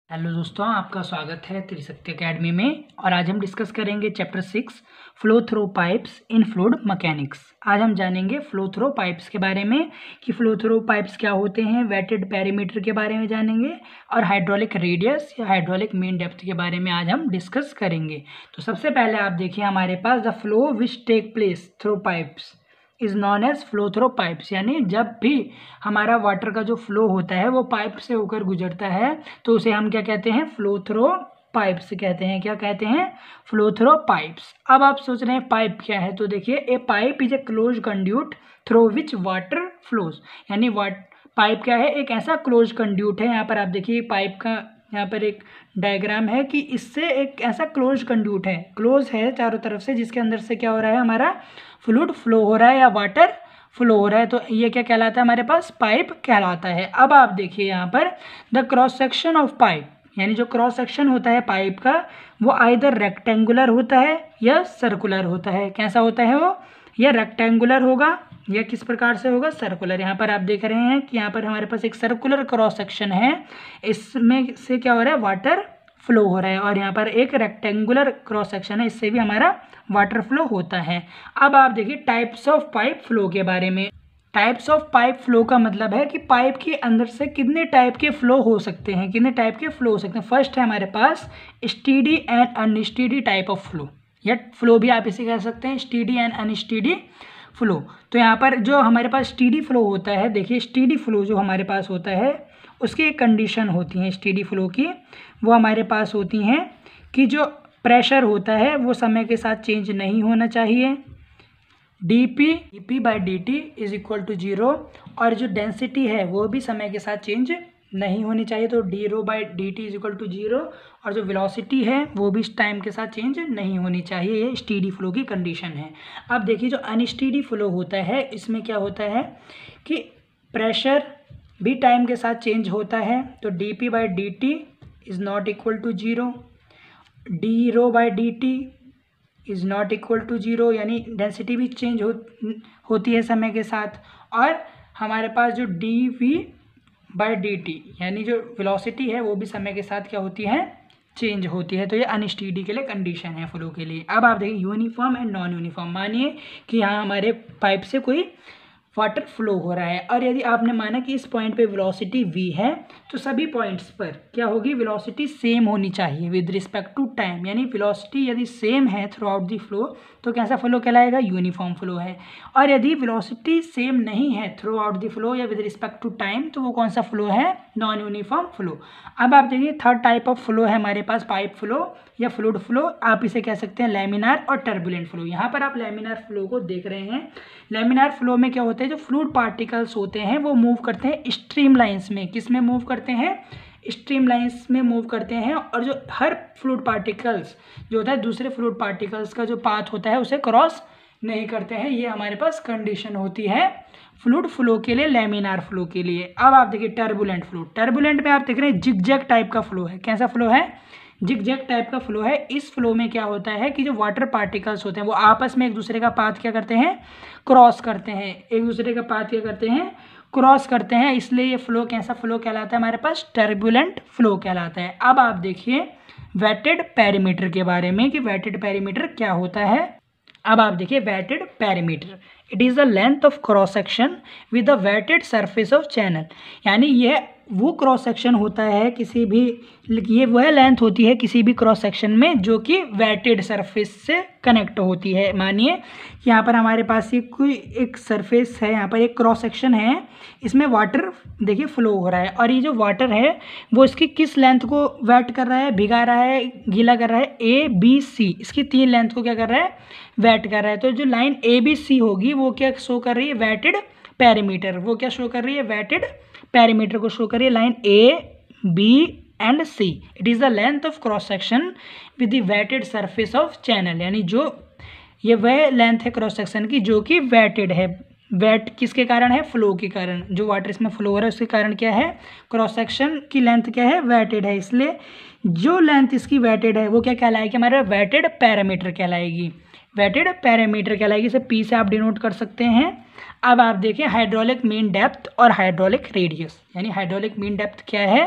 Hello दोस्तों, आपका स्वागत है त्रिशक्ति एकेडमी में। और आज हम डिस्कस करेंगे चैप्टर 6 फ्लो थ्रो पाइप्स इन फ्लूइड मैकेनिक्स। आज हम जानेंगे फ्लो थ्रो पाइप्स के बारे में कि फ्लो थ्रो पाइप्स क्या होते हैं, वेटेड पेरीमीटर के बारे में जानेंगे और हाइड्रोलिक रेडियस या हाइड्रोलिक मीन डेप्थ के बारे में आज हम डिस्कस करेंगे। तो सबसे पहले आप देखिए हमारे पास the flow which take place through pipes is known as flow through pipes, यानी जब भी हमारा वाटर का जो फ्लो होता है वो पाइप से होकर गुजरता है तो उसे हम क्या कहते हैं, फ्लो थ्रो पाइप्स कहते हैं। क्या कहते हैं? Flow through pipes. अब आप सोच रहे हैं पाइप क्या है, तो देखिए a pipe is a close conduit through which water flows, यानी पाइप क्या है, एक ऐसा क्लोज कंड्यूट है। यहाँ पर आप देखिए पाइप का यहाँ पर एक डायग्राम है कि इससे एक ऐसा क्लोज कंड्यूट है, क्लोज है चारों तरफ से, जिसके अंदर से क्या हो रहा है, हमारा फ्लूइड फ्लो हो रहा है या वाटर फ्लो हो रहा है। तो ये क्या कहलाता है, हमारे पास पाइप कहलाता है। अब आप देखिए यहाँ पर the cross section of pipe, यानी जो क्रॉस सेक्शन होता है पाइप का वो आइदर रेक्टेंगुलर होता है या सर्कुलर होता है। कैसा होता है वो? या रेक्टेंगुलर होगा या किस प्रकार से होगा, सर्कुलर। यहाँ पर आप देख रहे हैं कि यहाँ पर हमारे पास एक सर्कुलर क्रॉस सेक्शन है, इसमें से क्या हो रहा है, वाटर फ्लो हो रहा है। और यहाँ पर एक रेक्टेंगुलर क्रॉस सेक्शन है, इससे भी हमारा वाटर फ्लो होता है। अब आप देखिए टाइप्स ऑफ पाइप फ्लो के बारे में। टाइप्स ऑफ पाइप फ्लो का मतलब है कि पाइप के अंदर से कितने टाइप के फ्लो हो सकते हैं, कितने टाइप के फ्लो हो सकते हैं। फर्स्ट है हमारे पास steady and unsteady type of flow, या फ्लो भी आप इसे कह सकते हैं, स्टीडी एंड अनस्टीडी फ्लो। तो यहाँ पर जो हमारे पास स्टीडी फ्लो होता है, देखिए स्टीडी फ्लो जो हमारे पास होता है उसकी एक कंडीशन होती है स्टीडी फ्लो की, वो हमारे पास होती हैं कि जो प्रेशर होता है वो समय के साथ चेंज नहीं होना चाहिए, dp by dt is equal to 0, और जो डेंसिटी है वो भी समय के साथ चेंज नहीं होनी चाहिए, तो D rho by D T is equal to 0, और जो वेलोसिटी है वो भी टाइम के साथ चेंज नहीं होनी चाहिए। ये स्टीडी फ्लो की कंडीशन है। अब देखिए जो अनस्टीडी फ्लो होता है इसमें क्या होता है कि प्रेशर भी टाइम के साथ चेंज होता है, तो dp by D T is not equal to 0, D rho by D T is not equal to 0, यानी डेंसिटी भी चेंज होती है समय के साथ। और हमारे पास जो D V by D T, यानी जो वेलोसिटी है वो भी समय के साथ क्या होती है, चेंज होती है। तो ये अनस्टीडी के लिए कंडीशन है फ्लो के लिए। अब आप देखिए यूनिफॉर्म एंड नॉन यूनिफॉर्म। मानिए कि यहाँ हमारे पाइप से कोई वाटर फ्लो हो रहा है, और यदि आपने माना कि इस पॉइंट पे वेलोसिटी v है तो सभी पॉइंट्स पर क्या होगी, वेलोसिटी सेम होनी चाहिए विद रिस्पेक्ट टू टाइम, यानी वेलोसिटी यदि सेम है थ्रू आउट द फ्लो तो कैसा फ्लो कहलाएगा, यूनिफॉर्म फ्लो है। और यदि वेलोसिटी सेम नहीं है थ्रू आउट द फ्लो या विद रिस्पेक्ट टू टाइम तो वो कौन सा फ्लो है, नॉन यूनिफॉर्म फ्लो। अब आप देखिए थर्ड टाइप ऑफ फ्लो है हमारे पास पाइप फ्लो या फ्लूइड फ्लो, आप इसे कह सकते हैं लैमिनार और टर्बुलेंट फ्लो। यहाँ पर आप लैमिनार फ्लो को देख रहे हैं। लैमिनार फ्लो में क्या होता है, जो फ्लूइड पार्टिकल्स होते हैं वो मूव करते हैं स्ट्रीम लाइंस में। किस में मूव करते हैं, स्ट्रीम लाइंस में मूव करते हैं, और जो हर फ्लूइड पार्टिकल्स जो होता है दूसरे फ्लूइड पार्टिकल्स का जो पाथ होता है उसे क्रॉस नहीं करते हैं। ये हमारे पास कंडीशन होती है फ्लूइड फ्लो के लिए, लैमिनार फ्लो के लिए। अब आप देखिए टर्बुलेंट फ्लो। टर्बुलेंट में आप देख रहे हैं जिगजैग टाइप का फ्लो है। कैसा फ्लो है, जिगजैग टाइप का फ्लो है। इस फ्लो में क्या होता है कि जो वाटर पार्टिकल्स होते हैं वो आपस में एक दूसरे का पाथ क्या करते हैं, क्रॉस करते हैं, एक दूसरे का पाथ क्या करते हैं, क्रॉस करते हैं। इसलिए ये फ्लो कैसा फ्लो कहलाता है, हमारे पास टर्बुलेंट फ्लो कहलाता है। अब आप देखिए वेटेड पेरीमीटर के बारे में कि वेटेड पेरीमीटर क्या होता है। अब आप देखिए wetted perimeter, it is the length of cross section with the wetted surface of channel, यानी यह वो क्रॉस सेक्शन होता है किसी भी, ये वह लेंथ होती है किसी भी क्रॉस सेक्शन में जो कि वेटेड सरफेस से कनेक्ट होती है। मानिए कि यहाँ पर हमारे पास ये कोई एक सरफेस है, यहाँ पर एक क्रॉस सेक्शन है, इसमें वाटर देखिए फ्लो हो रहा है, और ये जो वाटर है वो इसकी किस लेंथ को वेट कर रहा है, भिगा रहा है, गीला कर रहा है, ए बी सी, इसकी 3 लेंथ को क्या कर रहा है, वेट कर रहा है। तो जो लाइन ए बी सी होगी वो क्या शो कर रही है, वेटेड पेरीमीटर। वो क्या शो कर रही है, वेटेड पेरीमीटर को शो करिए, line A B and C. It is the length of cross section with the wetted surface of channel, यानी जो ये वह लेंथ है क्रॉस सेक्शन की जो कि वेटेड है। वेट किसके कारण है, फ्लो के कारण, जो वाटर इसमें फ्लो हो रहा है उसके कारण क्या है, क्रॉस सेक्शन की लेंथ क्या है, वेटेड है। इसलिए जो लेंथ इसकी वेटेड है वो क्या कहलाएगी, हमारा वेटेड पैरामीटर कहलाएगी। वेटेड पैरामीटर कहलाएगी, इसे पी से आप डिनोट कर सकते हैं। अब आप देखिए हाइड्रोलिक मीन डेप्थ और हाइड्रोलिक रेडियस, यानी हाइड्रोलिक मीन डेप्थ क्या है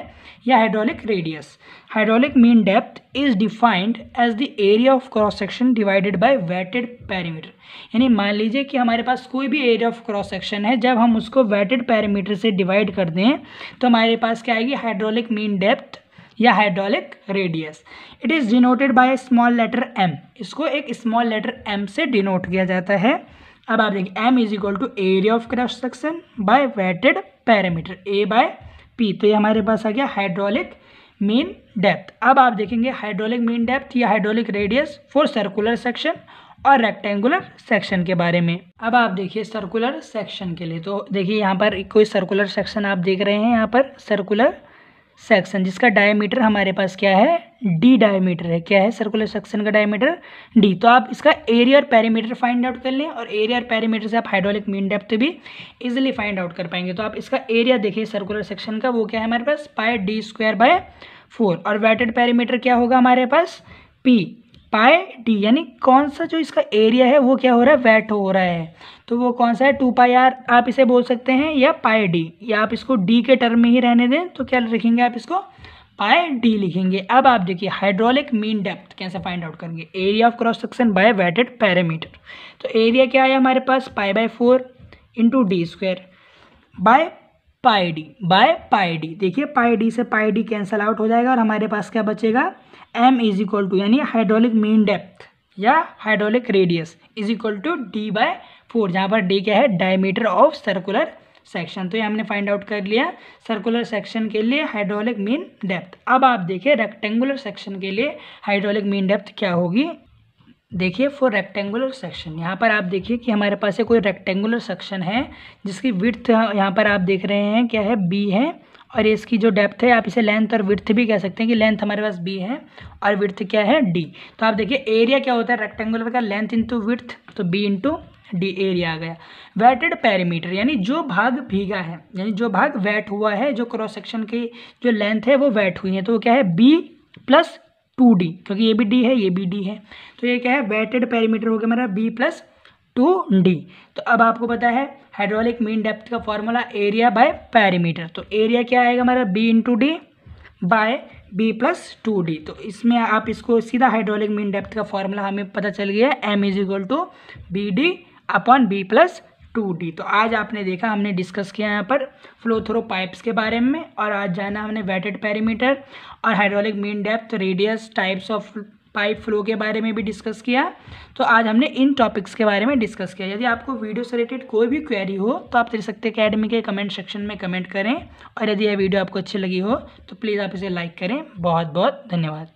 या hydraulic radius. Hydraulic mean depth is defined as the area of cross section divided by wetted parameter. यानी मान लीजिए कि हमारे पास कोई भी एरिया ऑफ क्रॉस सेक्शन है, जब हम उसको वेटेड पैरामीटर से डिवाइड कर दें तो हमारे पास क्या आएगी, हाइड्रोलिक मीन डेप्थ या hydraulic radius. It is denoted by small letter M, इसको एक स्मॉल लेटर एम से डिनोट किया जाता है। अब आप देखिए M is equal to area of cross section by wetted parameter A by P, तो ये हमारे पास आ गया हाइड्रोलिक मीन डेप्थ। अब आप देखेंगे हाइड्रोलिक मीन डेप्थ या hydraulic radius for circular section और रेक्टेंगुलर सेक्शन के बारे में। अब आप देखिए सर्कुलर सेक्शन के लिए, तो देखिए यहाँ पर कोई सर्कुलर सेक्शन आप देख रहे हैं, यहाँ पर सर्कुलर सेक्शन जिसका डायमीटर हमारे पास क्या है, डी डायमीटर है। क्या है सर्कुलर सेक्शन का डायमीटर, डी। तो आप इसका एरिया और पेरीमीटर फाइंड आउट कर लें, और एरिया और पेरीमीटर से आप हाइड्रोलिक मीन डेप्थ भी इजीली फाइंड आउट कर पाएंगे। तो आप इसका एरिया देखिए सर्कुलर सेक्शन का, वो क्या है हमारे पास, पाई डी स्क्वायर बाय 4, और वेटेड पेरीमीटर क्या होगा हमारे पास, पी पाई डी, यानी कौन सा जो इसका एरिया है वो क्या हो रहा है, वेट हो रहा है, तो वो कौन सा है, 2 पाई आर आप इसे बोल सकते हैं, या पाई डी, या आप इसको डी के टर्म में ही रहने दें तो क्या लिखेंगे आप इसको, पाई डी लिखेंगे। अब आप देखिए हाइड्रोलिक मीन डेप्थ कैसे फाइंड आउट करेंगे, area of cross section by wetted perimeter. तो एरिया क्या है हमारे पास, pi by 4 into D square by pi D. देखिए पाई डी से पाई डी कैंसल आउट हो जाएगा, और हमारे पास क्या बचेगा, एम इज इक्वल टू, यानी हाइड्रोलिक मीन डेप्थ या hydraulic radius is equal to D by 4, जहाँ पर डी क्या है, डायमीटर ऑफ सर्कुलर सेक्शन। तो ये हमने फाइंड आउट कर लिया सर्कुलर सेक्शन के लिए हाइड्रोलिक मीन डेप्थ। अब आप देखिए रेक्टेंगुलर सेक्शन के लिए हाइड्रोलिक मीन डेप्थ क्या होगी। देखिए फॉर रेक्टेंगुलर सेक्शन, यहाँ पर आप देखिए कि हमारे पास कोई रेक्टेंगुलर सेक्शन है जिसकी विड्थ यहाँ पर आप देख रहे हैं क्या है, बी है, और इसकी जो डेप्थ है आप इसे लेंथ और विड्थ भी कह सकते हैं कि लेंथ हमारे पास बी है और विड्थ क्या है, डी। तो आप देखिए एरिया क्या होता है रेक्टेंगुलर का, लेंथ इंटू विड्थ, तो बी इंटू डी एरिया आ गया। वेटेड पैरामीटर, यानी जो भाग भीगा है, यानी जो भाग वेट हुआ है, जो क्रॉस सेक्शन की जो लेंथ है वो वेट हुई है, तो वो क्या है, बी प्लस 2d, क्योंकि ये भी डी है ये भी डी है, तो ये क्या है, वेटेड पैरामीटर हो गया मेरा बी प्लस 2d। तो अब आपको पता है हाइड्रोलिक मीन डेप्थ का फॉर्मूला एरिया बाय पैरामीटर, तो एरिया क्या आएगा हमारा, B into D by B plus 2d। तो इसमें आप इसको सीधा हाइड्रोलिक मीन डेप्थ का फॉर्मूला हमें पता चल गया है, M is equal to B D upon B plus 2d। तो आज आपने देखा, हमने डिस्कस किया यहाँ पर फ्लो थ्रो पाइप्स के बारे में, और आज जाना हमने वेटेड पैरामीटर और hydraulic mean depth, radius, types of pipe flow के बारे में भी डिस्कस किया। तो आज हमने इन टॉपिक्स के बारे में डिस्कस किया। यदि आपको वीडियो से रिलेटेड कोई भी क्वेरी हो तो आप त्रिशक्ति एकेडमी के कमेंट सेक्शन में कमेंट करें, और यदि यह वीडियो आपको अच्छी लगी हो तो प्लीज़ आप इसे लाइक करें। बहुत बहुत धन्यवाद।